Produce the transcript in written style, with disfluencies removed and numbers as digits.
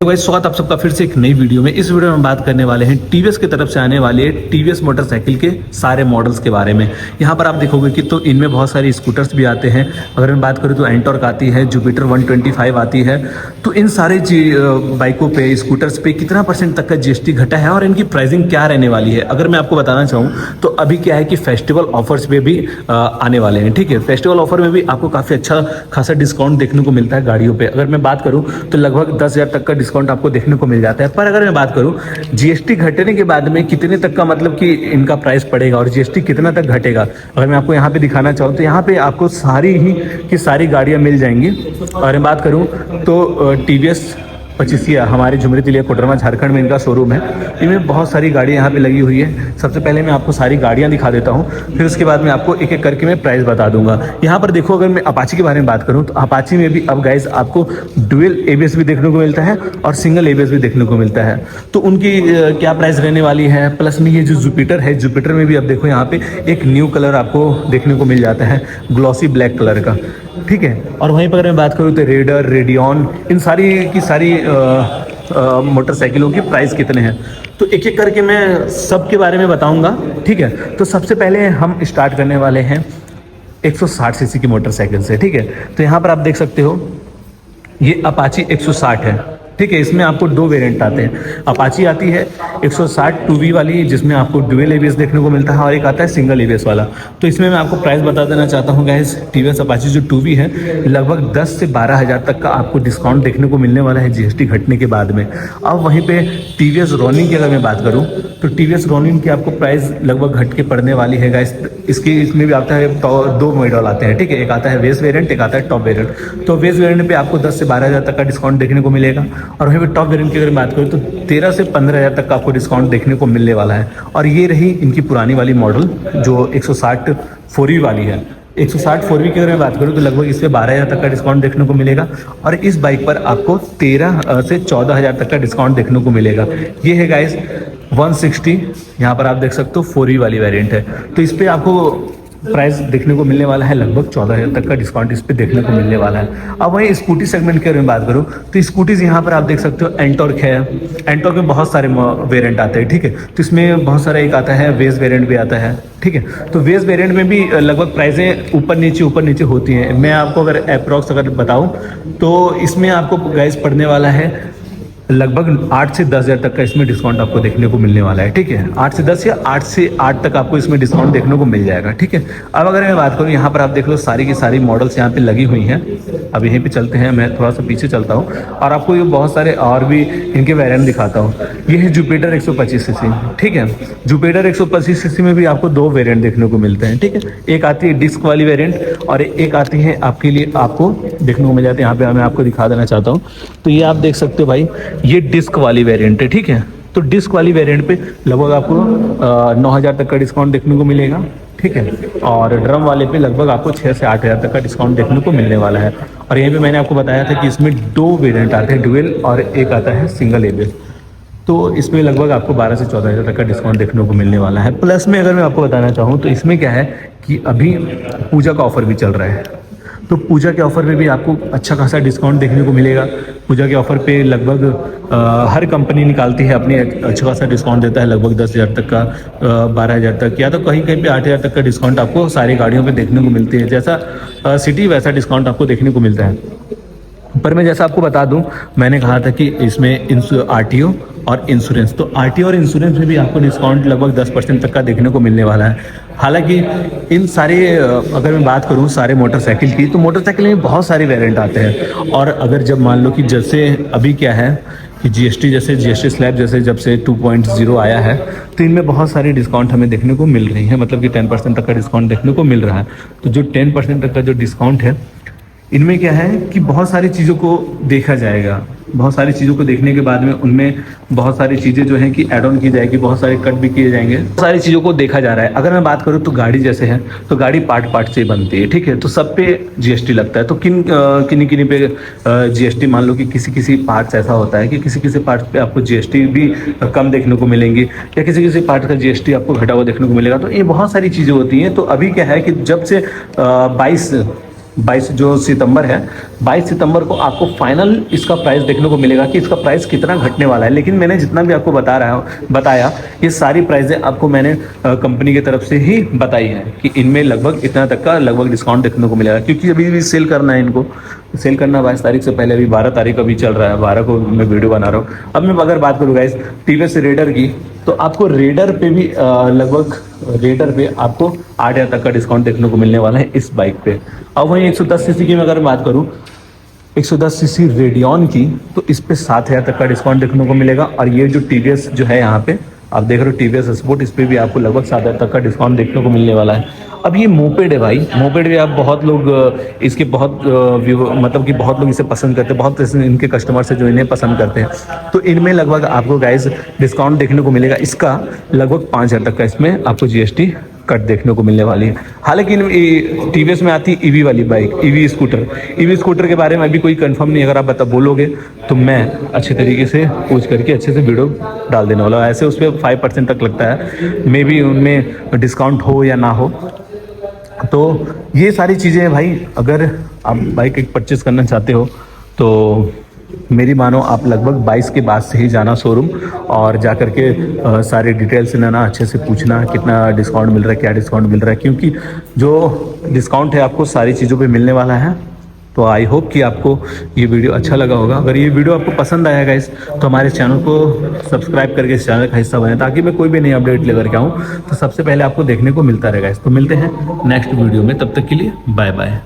तो गाइस स्वागत आप सबका फिर से एक नई वीडियो में। इस वीडियो में बात करने वाले हैं टीवीएस की तरफ से आने वाले टीवीएस मोटरसाइकिल के सारे मॉडल्स के बारे में। यहाँ पर आप देखोगे कि तो इनमें बहुत सारी स्कूटर्स भी आते हैं। अगर मैं बात करूँ तो एंटॉर्क आती है, जुपिटर 125 आती है। तो इन सारे बाइकों पे, स्कूटर्स पे कितना % तक का जीएसटी घटा है और इनकी प्राइसिंग क्या रहने वाली है, अगर मैं आपको बताना चाहूँ तो अभी क्या है कि फेस्टिवल ऑफर्स पे भी आने वाले हैं। ठीक है, फेस्टिवल ऑफर में भी आपको काफ़ी अच्छा खासा डिस्काउंट देखने को मिलता है गाड़ियों पर। अगर मैं बात करूँ तो लगभग 10,000 तक का डिस्काउंट आपको देखने को मिल जाता है। पर अगर मैं बात करूं जीएसटी घटने के बाद में कितने तक का मतलब कि इनका प्राइस पड़ेगा और जीएसटी कितना तक घटेगा, अगर मैं आपको यहां पे दिखाना चाहूं तो यहां पे आपको सारी ही की सारी गाड़ियां मिल जाएंगी। और मैं बात करूं तो टीवीएस 25 हमारे झुमरी तिलिया कोडरमा झारखंड में इनका शोरूम है। इनमें बहुत सारी गाड़ियाँ यहाँ पे लगी हुई है। सबसे पहले मैं आपको सारी गाड़ियाँ दिखा देता हूँ, फिर उसके बाद मैं आपको एक एक करके मैं प्राइस बता दूंगा। यहाँ पर देखो, अगर मैं अपाची के बारे में बात करूँ तो अपाची में भी अब गाइस आपको डुअल एबीएस भी देखने को मिलता है और सिंगल एबीएस भी देखने को मिलता है। तो उनकी क्या प्राइस रहने वाली है। प्लस में ये जो जुपिटर है, जुपिटर में भी अब देखो यहाँ पे एक न्यू कलर आपको देखने को मिल जाता है, ग्लॉसी ब्लैक कलर का। ठीक है, और वहीं पर अगर मैं बात करूँ तो रेडर, रेडियन, इन सारी की सारी मोटरसाइकिलों की प्राइस कितने हैं तो एक एक करके मैं सबके बारे में बताऊंगा। ठीक है, तो सबसे पहले हम स्टार्ट करने वाले हैं 160 सीसी की मोटरसाइकिल से। ठीक है, तो यहाँ पर आप देख सकते हो ये अपाची 160 है। ठीक है, इसमें आपको दो वेरिएंट आते हैं। अपाची आती है 160 2V वाली, जिसमें आपको डुअल एबीएस देखने को मिलता है, और एक आता है सिंगल एबीएस वाला। तो इसमें मैं आपको प्राइस बता देना चाहता हूँ गाइस। टीवीएस अपाची जो 2V है लगभग 10 से 12 हज़ार तक का आपको डिस्काउंट देखने को मिलने वाला है जीएसटी घटने के बाद में। अब वहीं पे टीवीएस रोनिंग की अगर मैं बात करूँ तो टीवीएस रोनिंग की आपको प्राइस लगभग घट के पड़ने वाली है गाइस। इसमें भी आता है दो मॉडल आते हैं। ठीक है, एक आता है बेस वेरिएंट, एक आता है टॉप वेरिएंट। तो बेस वेरिएंट पे आपको 10 से 12 हज़ार तक का डिस्काउंट देखने को मिलेगा, और वहीं पे टॉप वेरिएंट की अगर बात करूँ तो 13 से 15 हज़ार तक का आपको डिस्काउंट देखने को मिलने वाला है। और ये रही इनकी पुरानी वाली मॉडल जो 160 4V वाली है। 160 4V की अगर मैं बात करूँ तो लगभग इस पर 12 हज़ार तक का डिस्काउंट देखने को मिलेगा, और इस बाइक पर आपको 13 से 14 हज़ार तक का डिस्काउंट देखने को मिलेगा। ये है गाइस 160, यहाँ पर आप देख सकते हो 4V वाली वेरिएंट है। तो इस पर आपको प्राइस देखने को मिलने वाला है लगभग 14 हज़ार तक का डिस्काउंट इस पे देखने को मिलने वाला है। अब वहीं स्कूटी सेगमेंट की अगर मैं बात करूँ तो स्कूटीज यहाँ पर आप देख सकते हो एंटॉर्क है। एंटॉर्क में बहुत सारे वेरिएंट आते हैं। ठीक है, तो इसमें बहुत सारा एक आता है वेज वेरिएंट भी आता है। ठीक है, तो वेज वेरिएंट में भी लगभग प्राइसें ऊपर नीचे होती हैं। मैं आपको अगर अप्रॉक्स अगर बताऊँ तो इसमें आपको प्राइस पड़ने वाला है लगभग 8 से 10 हज़ार तक का इसमें डिस्काउंट आपको देखने को मिलने वाला है। ठीक है, 8 से 10 या 8 से 8 तक आपको इसमें डिस्काउंट देखने को मिल जाएगा। ठीक है, अब अगर मैं बात करूँ यहाँ पर आप देख लो सारी की सारी मॉडल्स यहाँ पे लगी हुई हैं। अब यहीं पे चलते हैं, मैं थोड़ा सा पीछे चलता हूँ और आपको ये बहुत सारे और भी इनके वेरिएंट दिखाता हूँ। ये है जुपिटर 125 सीसी। ठीक है, जुपिटर 125 सीसी में भी आपको दो वेरिएंट देखने को मिलते हैं। ठीक है, एक आती है डिस्क वाली वेरिएंट और एक आती है आपके लिए आपको देखने को मिल जाती है। यहाँ पे मैं आपको दिखा देना चाहता हूँ, तो ये आप देख सकते हो भाई, ये डिस्क वाली वेरिएंट है। ठीक है, तो डिस्क वाली वेरिएंट पे लगभग आपको 9 हज़ार तक का डिस्काउंट देखने को मिलेगा। ठीक है, और ड्रम वाले पे लगभग आपको 6 से 8 हज़ार तक का डिस्काउंट देखने को मिलने वाला है। और यहीं पे मैंने आपको बताया था कि इसमें दो वेरिएंट आते हैं, डुअल और एक आता है सिंगल एबीएस। तो इसमें लगभग आपको 12 से 14 हज़ार तक का डिस्काउंट देखने को मिलने वाला है। प्लस में अगर मैं आपको बताना चाहूँ तो इसमें क्या है कि अभी पूजा का ऑफर भी चल रहा है। तो पूजा के ऑफ़र में भी आपको अच्छा खासा डिस्काउंट देखने को मिलेगा। पूजा के ऑफ़र पे लगभग हर कंपनी निकालती है अपनी अच्छा खासा डिस्काउंट देता है, लगभग 10 हज़ार तक का, 12 हज़ार तक, या तो कहीं कहीं पे 8 हज़ार तक का डिस्काउंट आपको सारी गाड़ियों पे देखने को मिलती है। जैसा सिटी वैसा डिस्काउंट आपको देखने को मिलता है। पर मैं जैसा आपको बता दूं, मैंने कहा था कि इसमें आरटीओ और इंश्योरेंस, तो आरटीओ और इंश्योरेंस में भी आपको डिस्काउंट लगभग 10% तक का देखने को मिलने वाला है। हालांकि इन सारे अगर मैं बात करूं सारे मोटरसाइकिल की, तो मोटरसाइकिल में बहुत सारे वेरिएंट आते हैं। और अगर जब मान लो कि जैसे अभी क्या है कि जीएसटी स्लैब जैसे जब से 2.0 आया है, तो इनमें बहुत सारे डिस्काउंट हमें देखने को मिल रही हैं, मतलब कि 10% तक का डिस्काउंट देखने को मिल रहा है। तो जो 10% तक का जो डिस्काउंट है, इनमें क्या है कि बहुत सारी चीज़ों को देखा जाएगा। बहुत सारी चीज़ों को देखने के बाद में उनमें बहुत सारी चीज़ें जो हैं कि ऐड ऑन की जाएगी, बहुत सारे कट भी किए जाएंगे, बहुत सारी चीज़ों को देखा जा रहा है। अगर मैं बात करूँ तो गाड़ी जैसे है तो गाड़ी पार्ट से बनती है। ठीक है, तो सब पे जीएसटी लगता है। तो किन्हीं पे जीएसटी, मान लो कि किसी पार्ट्स ऐसा होता है कि किसी पार्ट्स पे आपको जीएसटी भी कम देखने को मिलेंगी, या किसी पार्ट का जीएसटी आपको घटा हुआ देखने को मिलेगा। तो ये बहुत सारी चीज़ें होती हैं। तो अभी क्या है कि जब से 22 22 जो सितंबर है, 22 सितंबर को आपको फाइनल इसका प्राइस देखने को मिलेगा कि इसका प्राइस कितना घटने वाला है। लेकिन मैंने जितना भी आपको बताया ये सारी प्राइसें आपको मैंने कंपनी की तरफ से ही बताई है कि इनमें लगभग इतना तक का लगभग डिस्काउंट देखने को मिलेगा, क्योंकि अभी भी सेल करना है इनको, सेल करना 22 तारीख से पहले, अभी 12 तारीख अभी चल रहा है, 12 को मैं वीडियो बना रहा हूँ। अब मैं अगर बात करूँ गाइस टीवीएस रेडर की, तो आपको रेडर पे भी लगभग रेडर पे आपको 8,000 तक का डिस्काउंट देखने को मिलने वाला है इस बाइक पे। अब वहीं 110 सीसी की मैं अगर बात करूँ, 110 सीसी रेडियन की, तो इस पे 7,000 तक का डिस्काउंट देखने को मिलेगा। और ये जो टीवीएस जो है यहाँ पे आप देख रहे हो टीवीएस स्पोर्ट, इस पे भी आपको लगभग 7,000 तक का डिस्काउंट देखने को मिलने वाला है। अब ये मोपेड है भाई, मोपेड भी आप बहुत लोग इसके बहुत मतलब कि बहुत लोग इसे पसंद करते हैं, बहुत इनके कस्टमर्स है जो इन्हें पसंद करते हैं। तो इनमें लगभग आपको गाइस डिस्काउंट देखने को मिलेगा, इसका लगभग 5,000 तक का इसमें आपको जीएसटी कट देखने को मिलने वाली है। हालांकि टीवीएस में आती है ईवी वाली बाइक, ईवी स्कूटर के बारे में अभी कोई कंफर्म नहीं, अगर आप बोलोगे तो मैं अच्छे तरीके से पूछ करके अच्छे से वीडियो डाल देने वाला। ऐसे उस पर 5% तक लगता है, मे बी उनमें डिस्काउंट हो या ना हो। तो ये सारी चीज़ें हैं भाई, अगर आप बाइक एक परचेज़ करना चाहते हो तो मेरी मानो आप लगभग 22 के बाद से ही जाना शोरूम, और जा कर के सारे डिटेल्स लेना, अच्छे से पूछना कितना डिस्काउंट मिल रहा है, क्या डिस्काउंट मिल रहा है, क्योंकि जो डिस्काउंट है आपको सारी चीज़ों पे मिलने वाला है। तो आई होप कि आपको ये वीडियो अच्छा लगा होगा। अगर ये वीडियो आपको पसंद आया गाइस तो हमारे चैनल को सब्सक्राइब करके इस चैनल का हिस्सा बने, ताकि मैं कोई भी नई अपडेट लेकर के आऊँ तो सबसे पहले आपको देखने को मिलता रहेगा। तो मिलते हैं नेक्स्ट वीडियो में, तब तक के लिए बाय बाय।